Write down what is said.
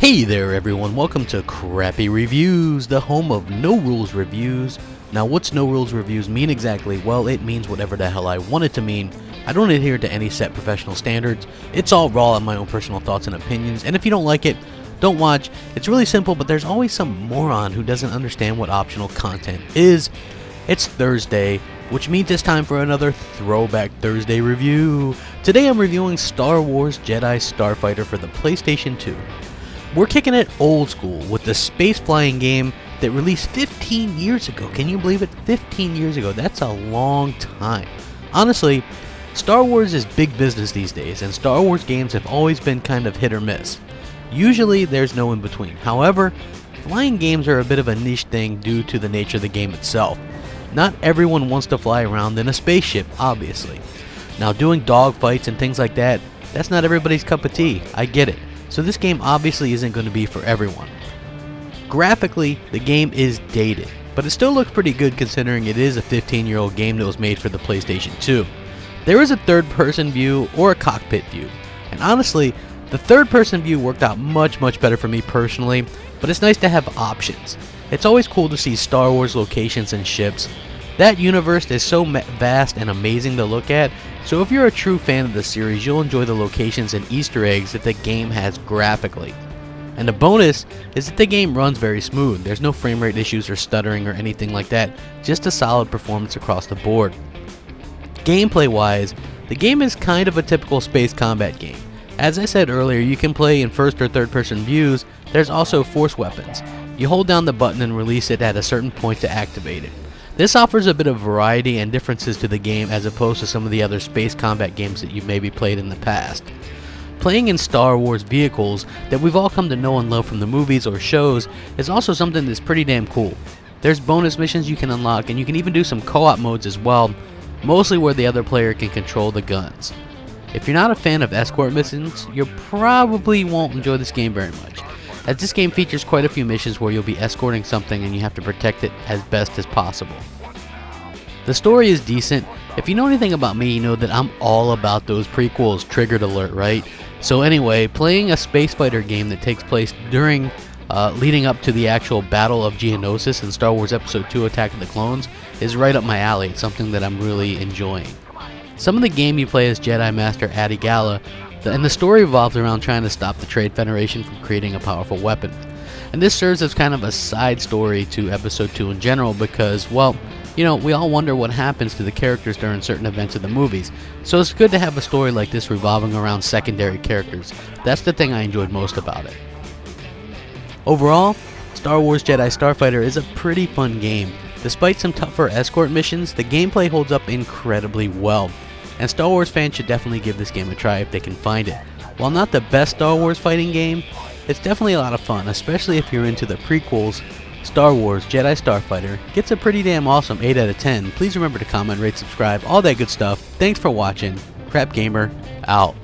Hey there everyone, welcome to Crappy Reviews, the home of no rules reviews. Now what's no rules reviews mean exactly? Well, it means whatever the hell I want it to mean. I don't adhere to any set professional standards. It's all raw on my own personal thoughts and opinions, and if you don't like it, don't watch. It's really simple, but there's always some moron who doesn't understand what optional content is. It's Thursday, which means it's time for another Throwback Thursday review. Today I'm reviewing Star Wars Jedi Starfighter for the PlayStation 2. We're kicking it old school with the space flying game that released 15 years ago. Can you believe it? 15 years ago. That's a long time. Honestly, Star Wars is big business these days, and Star Wars games have always been kind of hit or miss. Usually there's no in between. However, flying games are a bit of a niche thing due to the nature of the game itself. Not everyone wants to fly around in a spaceship, obviously. Now doing dogfights and things like that, that's not everybody's cup of tea. I get it. So this game obviously isn't going to be for everyone. Graphically, the game is dated, but it still looks pretty good considering it is a 15-year-old game that was made for the PlayStation 2. There is a third-person view or a cockpit view, and honestly, the third-person view worked out much better for me personally, but it's nice to have options. It's always cool to see Star Wars locations and ships. That universe is so vast and amazing to look at, so if you're a true fan of the series, you'll enjoy the locations and Easter eggs that the game has graphically. And the bonus is that the game runs very smooth. There's no frame rate issues or stuttering or anything like that, just a solid performance across the board. Gameplay wise, the game is kind of a typical space combat game. As I said earlier, you can play in first or third person views. There's also force weapons. You hold down the button and release it at a certain point to activate it. This offers a bit of variety and differences to the game as opposed to some of the other space combat games that you've maybe played in the past. Playing in Star Wars vehicles that we've all come to know and love from the movies or shows is also something that's pretty damn cool. There's bonus missions you can unlock, and you can even do some co-op modes as well, mostly where the other player can control the guns. If you're not a fan of escort missions, you probably won't enjoy this game very much, as this game features quite a few missions where you'll be escorting something and you have to protect it as best as possible. The story is decent. If you know anything about me, you know that I'm all about those prequels, triggered alert, right? So anyway, playing a space fighter game that takes place during, leading up to the actual Battle of Geonosis in Star Wars Episode 2 Attack of the Clones is right up my alley. It's something that I'm really enjoying. Some of the game you play as Jedi Master Adi Gala, and the story revolves around trying to stop the Trade Federation from creating a powerful weapon. And this serves as kind of a side story to Episode 2 in general because, well, you know, we all wonder what happens to the characters during certain events of the movies. So it's good to have a story like this revolving around secondary characters. That's the thing I enjoyed most about it. Overall, Star Wars Jedi Starfighter is a pretty fun game. Despite some tougher escort missions, the gameplay holds up incredibly well. And Star Wars fans should definitely give this game a try if they can find it. While not the best Star Wars fighting game, it's definitely a lot of fun, especially if you're into the prequels. Star Wars Jedi Starfighter gets a pretty damn awesome 8 out of 10. Please remember to comment, rate, subscribe, all that good stuff. Thanks for watching. Crapgamer out.